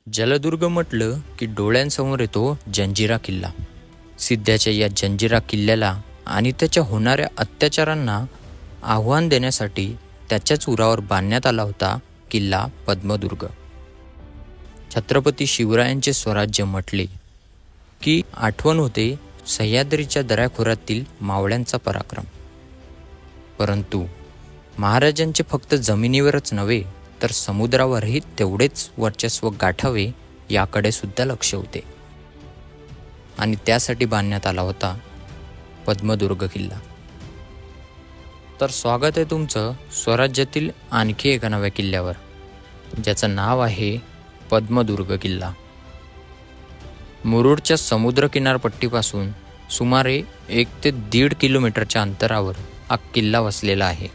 जलदुर्ग म्हटलं की डोळ्यांसमोर येतो जंजिरा किल्ला. सिद्ध्याच्या या जंजिरा किल्ल्याला आणि त्याच्या होणाऱ्या अत्याचारांना आव्हान देण्यासाठी त्याच्याच उरावर बांधण्यात आला होता किल्ला पद्मदुर्ग. छत्रपती शिवरायांचे स्वराज्य म्हटले की आठवण होते सह्याद्रीच्या दऱ्याखोऱ्यातील मावळ्यांचा पराक्रम. परंतु महाराजांचे फक्त जमिनीवरच नव्हे तर समुद्रावरही तेवढेच वर्चस्व गाठावे याकडे सुद्धा लक्ष होते आणि त्यासाठी बांधण्यात आला होता पद्मदुर्ग किल्ला. तर स्वागत आहे तुमचं स्वराज्यातील आणखी एका नव्या किल्ल्यावर, ज्याचं नाव आहे पद्मदुर्ग किल्ला. मुरुडच्या समुद्र किनारपट्टीपासून सुमारे 1 ते 1.5 किलोमीटरच्या अंतरावर हा किल्ला वसलेला आहे.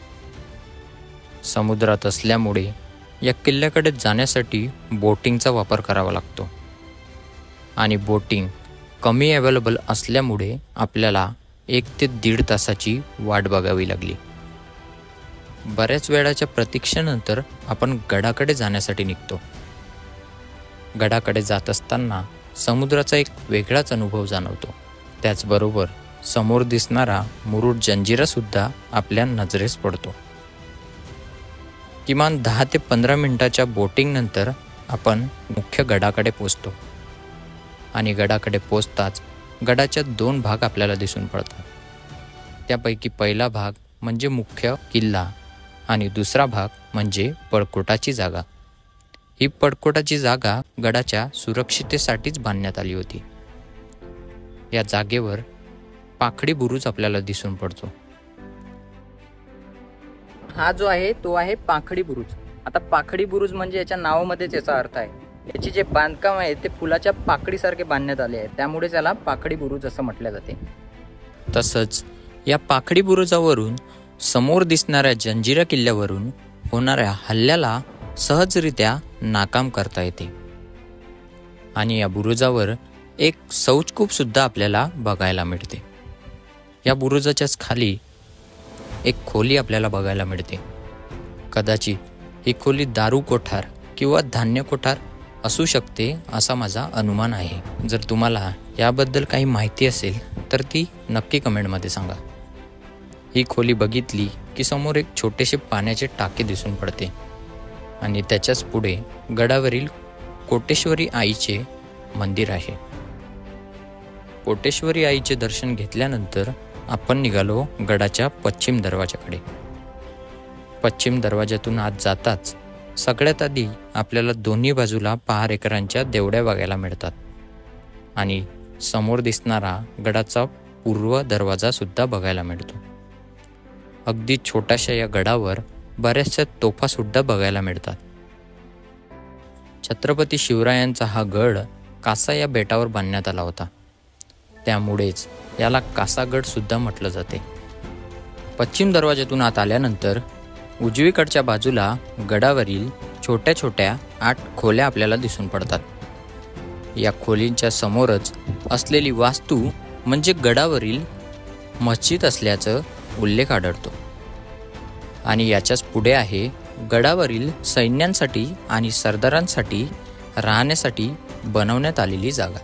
समुद्रात असल्यामुळे या किल्ल्याकडे जाण्यासाठी बोटिंगचा वापर करावा लागतो आणि बोटिंग कमी अवेलेबल असल्यामुळे आपल्याला 1 ते 1.5 तासाची वाट बघावी लागली. बऱ्याच वेळाच्या प्रतीक्षेनंतर आपण गडाकडे जाण्यासाठी निघतो. गडाकडे जात असताना समुद्राचा एक वेगळाच अनुभव जाणवतो. त्याचबरोबर समोर दिसणारा मुरुड जंजिरासुद्धा आपल्या नजरेस पडतो. किमान 10 ते 15 मिनिटाच्या बोटिंगनंतर आपण मुख्य गडाकडे पोचतो आणि गडाकडे पोचताच गडाच्या 2 भाग आपल्याला दिसून पडतात. त्यापैकी पहिला भाग म्हणजे मुख्य किल्ला आणि दुसरा भाग म्हणजे पळकोटाची जागा. ही पळकोटाची जागा गडाच्या सुरक्षितेसाठीच बांधण्यात आली होती. या जागेवर पाखडी बुरुज आपल्याला दिसून पडतो. हा जो आहे तो आहे पाखडी बुरुज. आता पाखडी बुरुज म्हणजे याच्या नावामध्येच याचा अर्थ आहे. याची जे बांधकाम आहे ते फुलाच्या पाकळीसारखे बांधण्यात आले आहे, त्यामुळे त्याला पाखडी बुरुज असं म्हटलं जाते. तसंच या पाखडी बुरुजावरून समोर दिसणाऱ्या जंजिरा किल्ल्यावरून होणाऱ्या हल्ल्याला सहजरित्या नाकाम करता येते. आणि या बुरुजावर एक शौचकूप सुद्धा आपल्याला बघायला मिळते. या बुरुजाच्याच खाली एक खोली आपल्याला बघायला मिळते. कदाचित ही खोली दारू कोठार किंवा धान्य कोठार असू शकते असा माझा अनुमान आहे. जर तुम्हाला याबद्दल काही माहिती असेल तर ती नक्की कमेंटमध्ये सांगा. ही खोली बघितली की समोर एक छोटेसे पाण्याचे टाके दिसून पडते आणि त्याच्याच पुढे गडावरील कोटेश्वरी आईचे मंदिर आहे. कोटेश्वरी आईचे दर्शन घेतल्यानंतर आपण निघालो गडाच्या पश्चिम दरवाजाकडे. पश्चिम दरवाजातून आत जाताच सगळ्यात आधी आपल्याला दोन्ही बाजूला पहारेकरांच्या देवड्या बघायला मिळतात आणि समोर दिसणारा गडाचा पूर्व दरवाजा सुद्धा बघायला मिळतो. अगदी छोट्याशा या गडावर बऱ्याचशा तोफा सुद्धा बघायला मिळतात. छत्रपती शिवरायांचा हा गड कासा या बेटावर बांधण्यात आला होता, त्यामुळेच याला कासागड सुद्धा म्हटलं जाते. पश्चिम दरवाजातून आत आल्यानंतर उजवीकडच्या बाजूला गडावरील छोट्या छोट्या 8 खोल्या आपल्याला दिसून पडतात. या खोलींच्या समोरच असलेली वास्तू म्हणजे गडावरील मस्जिद असल्याचं उल्लेख आढळतो आणि याच्याच पुढे आहे गडावरील सैन्यांसाठी आणि सरदारांसाठी राहण्यासाठी बनवण्यात आलेली जागा.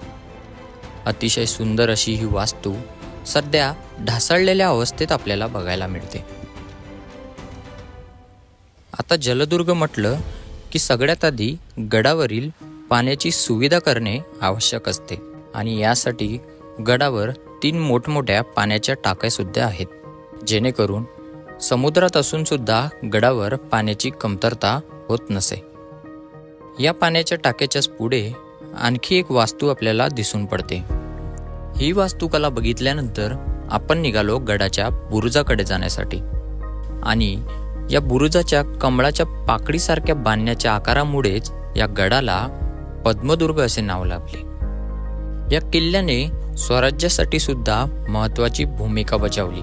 अतिशय सुंदर अशी ही वास्तू सध्या ढासळलेल्या अवस्थेत आपल्याला बघायला मिळते. आता जलदुर्ग म्हटलं की सगळ्यात आधी गडावरील पाण्याची सुविधा करणे आवश्यक असते आणि यासाठी गडावर 3 मोठमोठ्या पाण्याच्या टाक्या सुद्धा आहेत, जेणेकरून समुद्रात असून सुद्धा गडावर पाण्याची कमतरता होत नसे. या पाण्याच्या टाक्याच्याच पुढे आणखी एक वास्तू आपल्याला दिसून पडते. ही वास्तुकला बघितल्यानंतर आपण निघालो गडाच्या बुरुजाकडे जाण्यासाठी आणि या बुरुजाच्या कमळाच्या पाकळीसारख्या बांधण्याच्या आकारामुळेच या गडाला पद्मदुर्ग असे नाव लागले. या किल्ल्याने स्वराज्यासाठी सुद्धा महत्त्वाची भूमिका बजावली,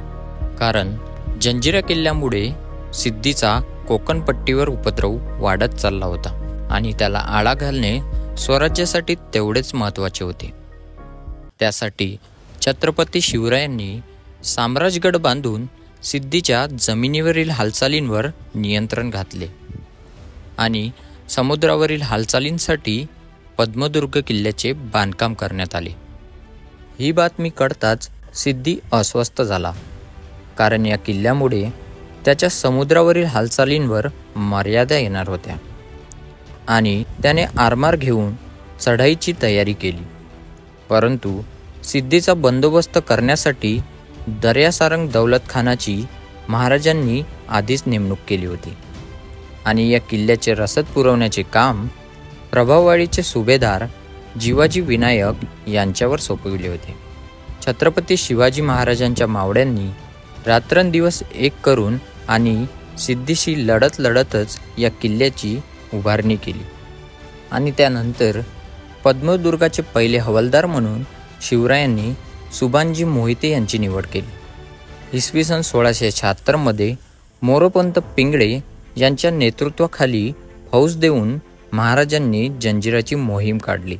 कारण जंजिरा किल्ल्यामुळे सिद्धीचा कोकणपट्टीवर उपद्रव वाढत चालला होता आणि त्याला आळा घालणे स्वराज्यासाठी तेवढेच महत्त्वाचे होते. त्यासाठी छत्रपती शिवरायांनी साम्राज्यगड बांधून सिद्धीच्या जमिनीवरील हालचालींवर नियंत्रण घातले आणि समुद्रावरील हालचालींसाठी पद्मदुर्ग किल्ल्याचे बांधकाम करण्यात आले. ही बातमी कळताच सिद्धी अस्वस्थ झाला, कारण या किल्ल्यामुळे त्याच्या समुद्रावरील हालचालींवर मर्यादा येणार होत्या आणि त्याने आरमार घेऊन चढाईची तयारी केली. परंतु सिद्धीचा बंदोबस्त करण्यासाठी दर्यासारंग दौलत खानाची महाराजांनी आधीच नेमणूक केली होती आणि या किल्ल्याचे रसद पुरवण्याचे काम प्रभाववाडीचे सुभेदार जिवाजी विनायक यांच्यावर सोपविले होते. छत्रपती शिवाजी महाराजांच्या मावळ्यांनी रात्रंदिवस एक करून आणि सिद्धीशी लढत लढतच या किल्ल्याची उभारणी केली आणि त्यानंतर पद्मदुर्गाचे पहिले हवालदार म्हणून शिवरायांनी सुभानजी मोहिते यांची निवड केली. इसवी सन 1676 मोरोपंत पिंगळे यांच्या नेतृत्वाखाली फौज देऊन महाराजांनी जंजिराची मोहीम काढली.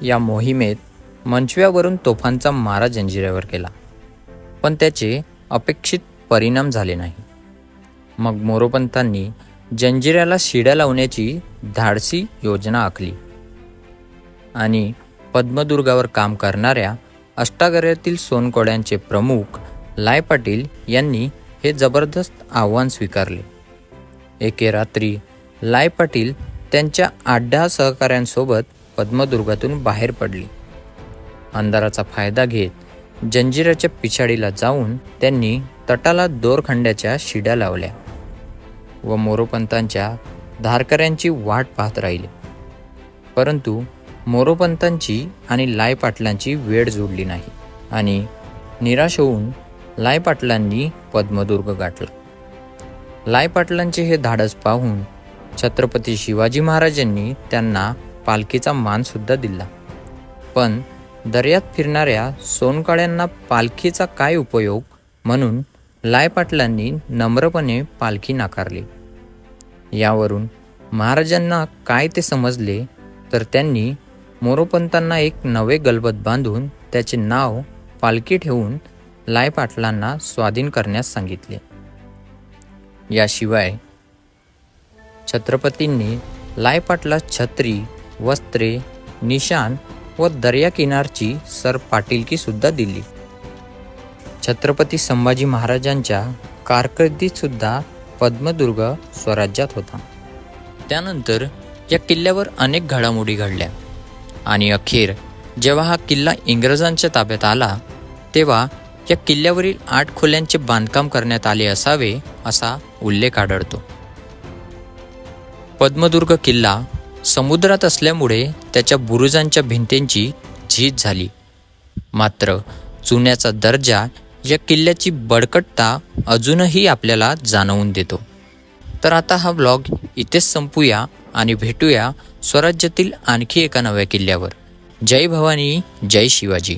या मोहिमेत मंचव्यावरून तोफांचा मारा जंजिऱ्यावर केला, पण त्याचे अपेक्षित परिणाम झाले नाही. मग मोरोपंतांनी जंजिऱ्याला शिड्या लावण्याची धाडसी योजना आखली आणि पद्मदुर्गावर काम करणाऱ्या अष्टागऱ्यातील सोनकोड्यांचे प्रमुख लाय पाटील यांनी हे जबरदस्त आव्हान स्वीकारले. एके रात्री लाय पाटील त्यांच्या 8-10 सहकाऱ्यांसोबत पद्मदुर्गातून बाहेर पडली. अंधाराचा फायदा घेत जंजिराच्या पिछाडीला जाऊन त्यांनी तटाला दोरखंड्याच्या शिड्या लावल्या व मोरोपंतांच्या धारकऱ्यांची वाट पाहत राहिले. परंतु मोरोपंतांची आणि लाय पाटलांची वेळ जोडली नाही आणि निराश होऊन लाय पाटलांनी पद्मदुर्ग गाठला. लाय पाटलांचे हे धाडस पाहून छत्रपती शिवाजी महाराजांनी त्यांना पालखीचा मानसुद्धा दिला. पण दर्यात फिरणाऱ्या सोनकाळ्यांना पालखीचा काय उपयोग म्हणून लाय पाटलांनी नम्रपणे पालखी नाकारली. यावरून महाराजांना काय ते समजले तर त्यांनी मोरोपंतांना एक नवे गलबत बांधून त्याचे नाव पालखी ठेवून लाय पाटलांना स्वाधीन करण्यास सांगितले. याशिवाय छत्रपतींनी लाय पाटलास छत्री, वस्त्रे, निशाण व दर्याकिनारची सरपाटीलकी सुद्धा दिली. छत्रपती संभाजी महाराजांच्या कारकिर्दीत सुद्धा पद्मदुर्ग स्वराज्यात होता. त्यानंतर या किल्ल्यावर अनेक घडामोडी घडल्या आणि अखेर जेव्हा हा किल्ला इंग्रजांच्या ताब्यात आला तेव्हा या किल्ल्यावरील 8 खोल्यांचे बांधकाम करण्यात आले असावे असा उल्लेख आढळतो. पद्मदुर्ग किल्ला समुद्रात असल्यामुळे त्याच्या बुरुजांच्या भिंतींची झीज झाली. मात्र चुन्याचा दर्जा या किल्ल्याची बळकटता अजूनही आपल्याला जाणवून देतो. तर आता हा व्लॉग इथेच संपूया आणि भेटूया स्वराज्यातील आणखी एका नव्या किल्ल्यावर. जय भवानी, जय शिवाजी.